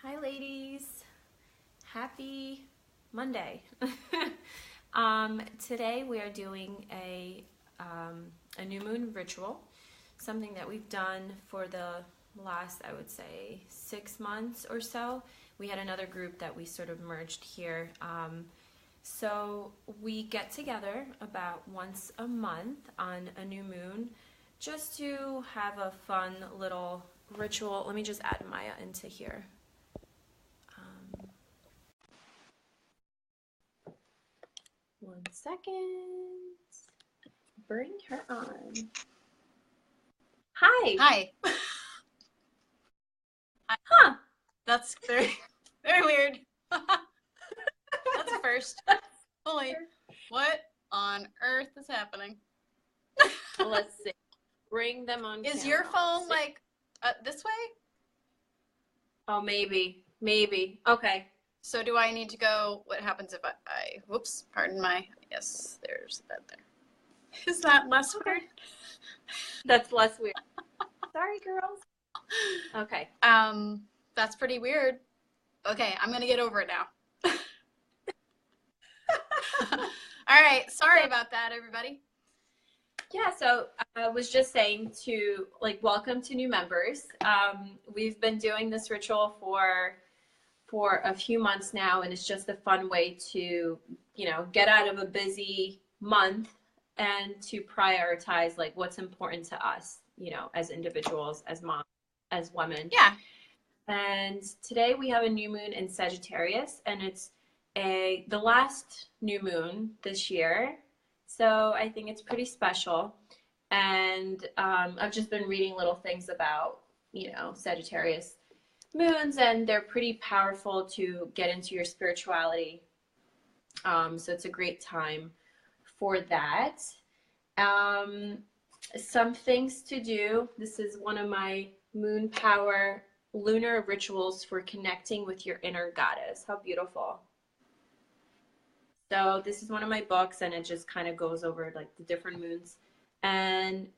Hi, ladies. Happy Monday. Today we are doing a new moon ritual, something that we've done for the last, I would say, 6 months or so. We had another group that we sort of merged here. So we get together about once a month on a new moon just to have a fun little ritual. Let me just add Maya into here. One second. Bring her on. Hi. Hi. Huh. That's very, very weird. That's a first. Holy, what on earth is happening? Let's see. Bring them on. Is camera. your phone like this way? Oh, maybe. Okay. So do I need to go? What happens if I whoops, pardon my, yes, there's that there. Is that less weird? That's less weird. Sorry, girls. Okay. That's pretty weird. Okay, I'm gonna get over it now. All right, sorry about that, everybody. Yeah, so I was just saying to welcome to new members. We've been doing this ritual for a few months now, and it's just a fun way to, get out of a busy month and to prioritize what's important to us, as individuals, as moms, as women. Yeah. And today we have a new moon in Sagittarius, and it's the last new moon this year. So I think it's pretty special. And I've just been reading little things about, Sagittarius moons, and they're pretty powerful to get into your spirituality. So it's a great time for that. Some things to do. This is one of my moon power lunar rituals for connecting with your inner goddess. How beautiful. So this is one of my books, and it just kind of goes over the different moons. And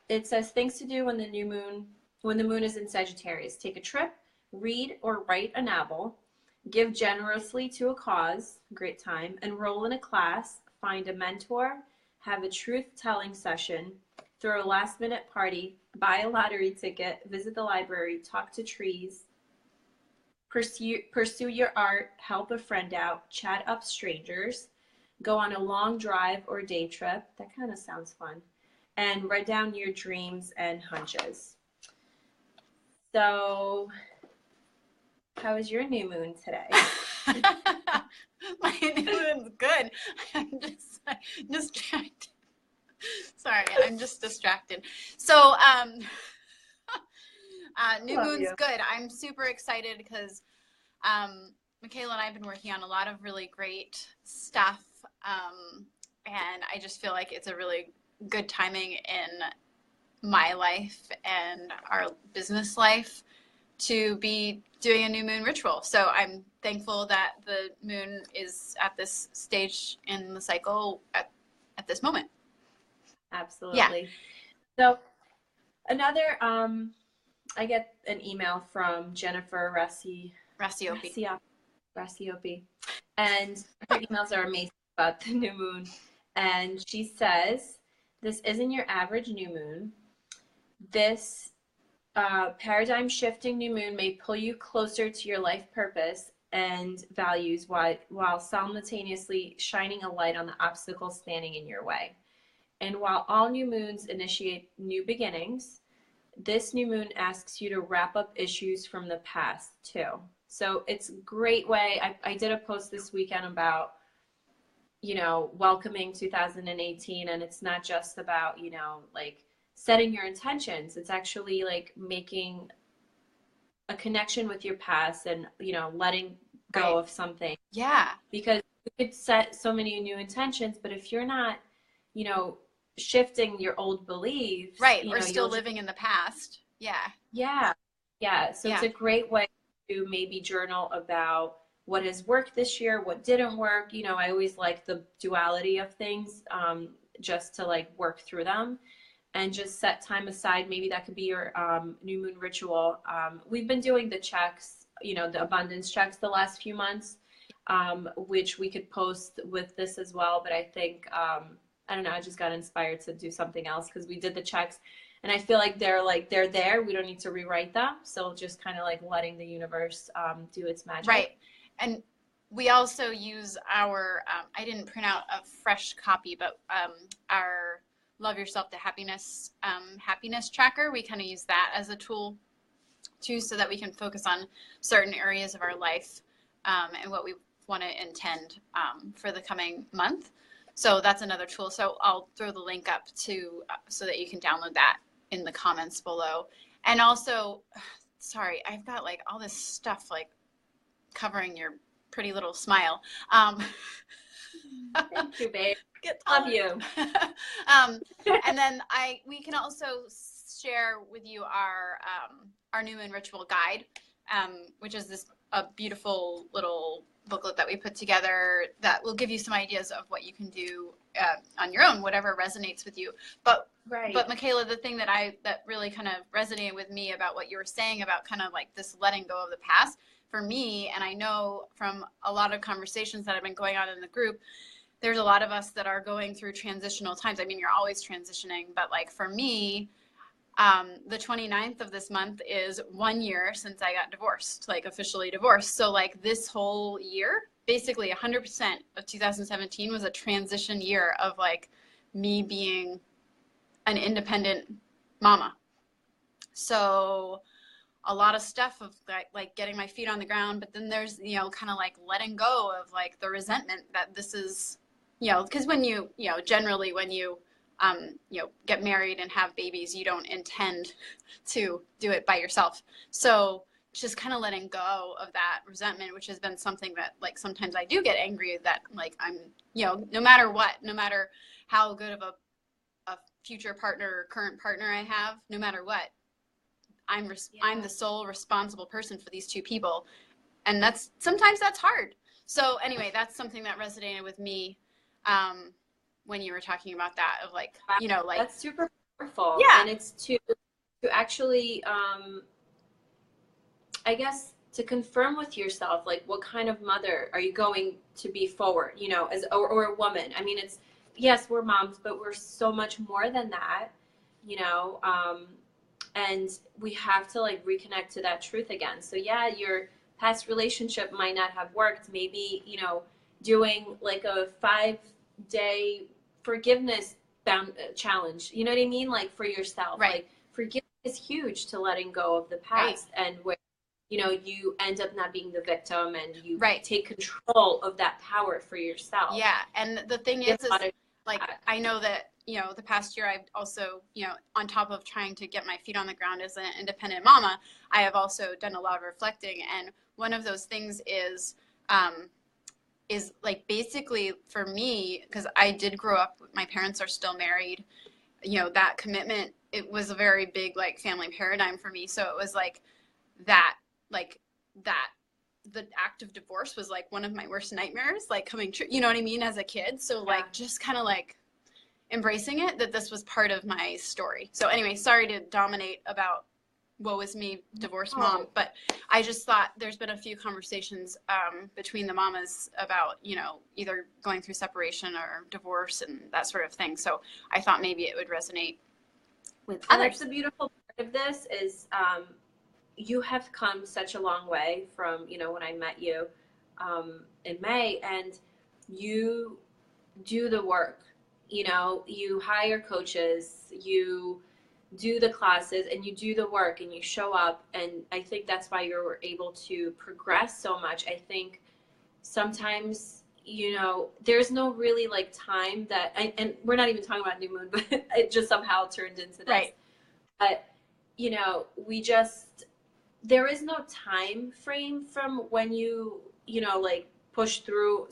it says things to do when the moon is in Sagittarius. Take a trip, read or write a novel, give generously to a cause, great time, enroll in a class, find a mentor, have a truth-telling session, throw a last-minute party, buy a lottery ticket, visit the library, talk to trees, pursue your art, help a friend out, chat up strangers, go on a long drive or day trip. That kind of sounds fun. And write down your dreams and hunches. So, how is your new moon today? My new moon's good. I'm just distracted. Sorry, I'm just distracted. So, new moon's good. I'm super excited because Michaela and I have been working on a lot of really great stuff, and I just feel like it's a really good timing in my life and our business life to be doing a new moon ritual. So I'm thankful that the moon is at this stage in the cycle at this moment. Absolutely. Yeah. So another, I get an email from Jennifer Rassiopi, and her emails are amazing about the new moon. And she says, this isn't your average new moon. This paradigm shifting new moon may pull you closer to your life purpose and values while simultaneously shining a light on the obstacles standing in your way. And while all new moons initiate new beginnings, this new moon asks you to wrap up issues from the past too. So it's a great way. I did a post this weekend about, welcoming 2018, and it's not just about, setting your intentions. It's actually making a connection with your past and, letting go of something. Yeah. Because you could set so many new intentions, but if you're not, shifting your old beliefs. Right. Or still living in the past. Yeah. Yeah. So it's a great way to maybe journal about what has worked this year, what didn't work. I always like the duality of things, just to work through them and just set time aside. Maybe that could be your new moon ritual. We've been doing the checks the abundance checks the last few months, which we could post with this as well. But I think, I don't know, I just got inspired to do something else because we did the checks and I feel like they're there. We don't need to rewrite them. So just kind of like letting the universe do its magic. Right. And we also use our, I didn't print out a fresh copy, but our Love Yourself to Happiness happiness tracker. We kind of use that as a tool too, so that we can focus on certain areas of our life and what we want to intend for the coming month. So that's another tool. So I'll throw the link up to so that you can download that in the comments below. And also, sorry, I've got like all this stuff like covering your pretty little smile. Thank you, babe. Love you. And then we can also share with you our new moon ritual guide, which is a beautiful little booklet that we put together that will give you some ideas of what you can do on your own, whatever resonates with you. But Michaela, the thing that really kind of resonated with me about what you were saying about kind of like this letting go of the past, for me, and I know from a lot of conversations that have been going on in the group, there's a lot of us that are going through transitional times. I mean, you're always transitioning, but like for me, the 29th of this month is 1 year since I got divorced, like officially divorced. So like this whole year, basically 100% of 2017 was a transition year of like me being an independent mama. So a lot of stuff of like getting my feet on the ground, but then there's, kind of like letting go of like the resentment that this is, because when generally when you, get married and have babies, you don't intend to do it by yourself. So just kind of letting go of that resentment, which has been something that like sometimes I do get angry that like I'm, no matter what, no matter how good of a future partner or current partner I have, no matter what, I'm the sole responsible person for these two people. And sometimes that's hard. So anyway, that's something that resonated with me when you were talking about that of like, like that's super powerful. Yeah. And it's to actually, I guess, to confirm with yourself, like what kind of mother are you going to be forward, or a woman. I mean, yes, we're moms, but we're so much more than that, and we have to like reconnect to that truth again. So yeah, your past relationship might not have worked. Maybe, doing like a 5-day forgiveness challenge, you know what I mean? Like for yourself, right. Like forgiveness is huge to letting go of the past, right. And where, you end up not being the victim and you right. take control of that power for yourself. Yeah. And the thing is like, I know that, the past year I've also, on top of trying to get my feet on the ground as an independent mama, I have also done a lot of reflecting. And one of those things is like basically for me, because I did grow up, my parents are still married, that commitment, it was a very big like family paradigm for me. So it was like that the act of divorce was like one of my worst nightmares, like coming true, you know what I mean, as a kid. So like just kind of like embracing it, that this was part of my story. So anyway, sorry to dominate about woe is me, divorced mom, but I just thought there's been a few conversations between the mamas about, either going through separation or divorce and that sort of thing. So I thought maybe it would resonate with others. That's the beautiful part of this is you have come such a long way from, when I met you in May, and you do the work. You hire coaches, you do the classes, and you do the work, and you show up. And I think that's why you're able to progress so much. I think sometimes, there's no really like time that, and we're not even talking about new moon, but it just somehow turned into this. Right. But, there is no time frame from when you, like push through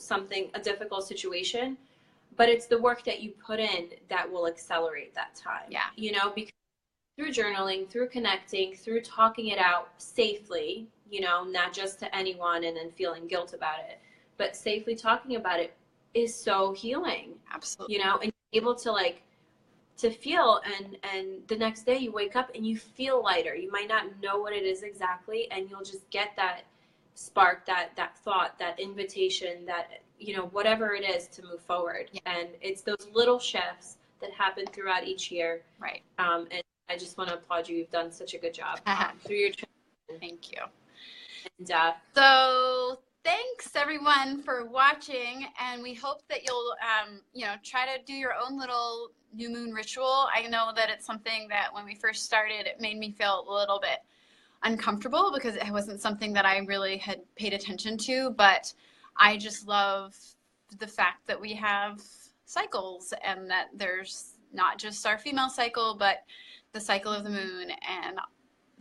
a difficult situation. But it's the work that you put in that will accelerate that time. Yeah. Because through journaling, through connecting, through talking it out safely, not just to anyone and then feeling guilt about it, but safely talking about it is so healing. Absolutely. And able to like, to feel, and the next day you wake up and you feel lighter. You might not know what it is exactly, and you'll just get that spark, that thought, that invitation, that, you know, whatever it is to move forward. Yeah. And it's those little shifts that happen throughout each year. Right. And I just want to applaud you. You've done such a good job through your transition. Thank you. And so thanks everyone for watching, and we hope that you'll you know, try to do your own little new moon ritual. I know that it's something that when we first started, it made me feel a little bit uncomfortable because it wasn't something that I really had paid attention to, but I just love the fact that we have cycles, and that there's not just our female cycle, but the cycle of the moon and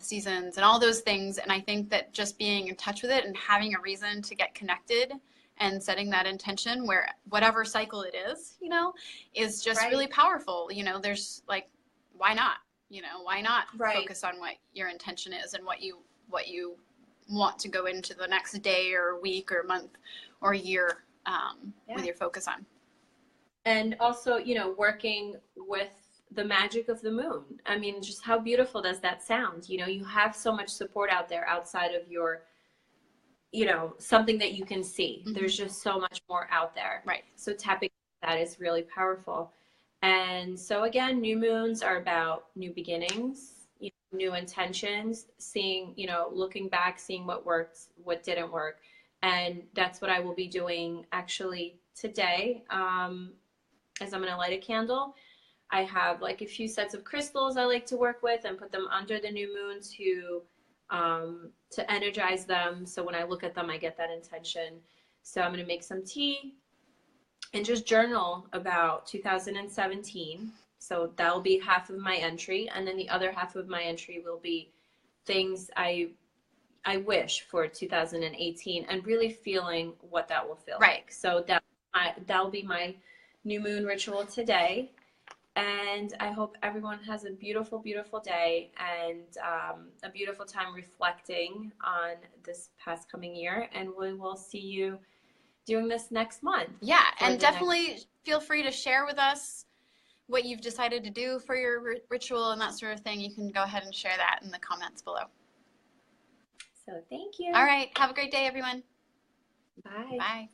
seasons and all those things. And I think that just being in touch with it and having a reason to get connected and setting that intention, where whatever cycle it is, you know, is just really powerful. You know, there's like, why not? You know, why not focus on what your intention is and what you want to go into the next day or week or month or year with your focus on. And also, you know, working with the magic of the moon. I mean, just how beautiful does that sound? You know, you have so much support out there outside of your, you know, something that you can see. Mm-hmm. There's just so much more out there. Right. So tapping that is really powerful. And so again, new moons are about new beginnings, you know, new intentions, seeing, you know, looking back, seeing what worked, what didn't work. And that's what I will be doing actually today. As I'm going to light a candle. I have like a few sets of crystals I like to work with and put them under the new moon to energize them. So when I look at them, I get that intention. So I'm going to make some tea and just journal about 2017. So that'll be half of my entry. And then the other half of my entry will be things I wish for 2018 and really feeling what that will feel like. So that'll be my new moon ritual today. And I hope everyone has a beautiful, beautiful day and a beautiful time reflecting on this past coming year. And we will see you doing this next month. Yeah, and definitely feel free to share with us what you've decided to do for your ritual and that sort of thing. You can go ahead and share that in the comments below. So thank you. All right. Have a great day, everyone. Bye. Bye.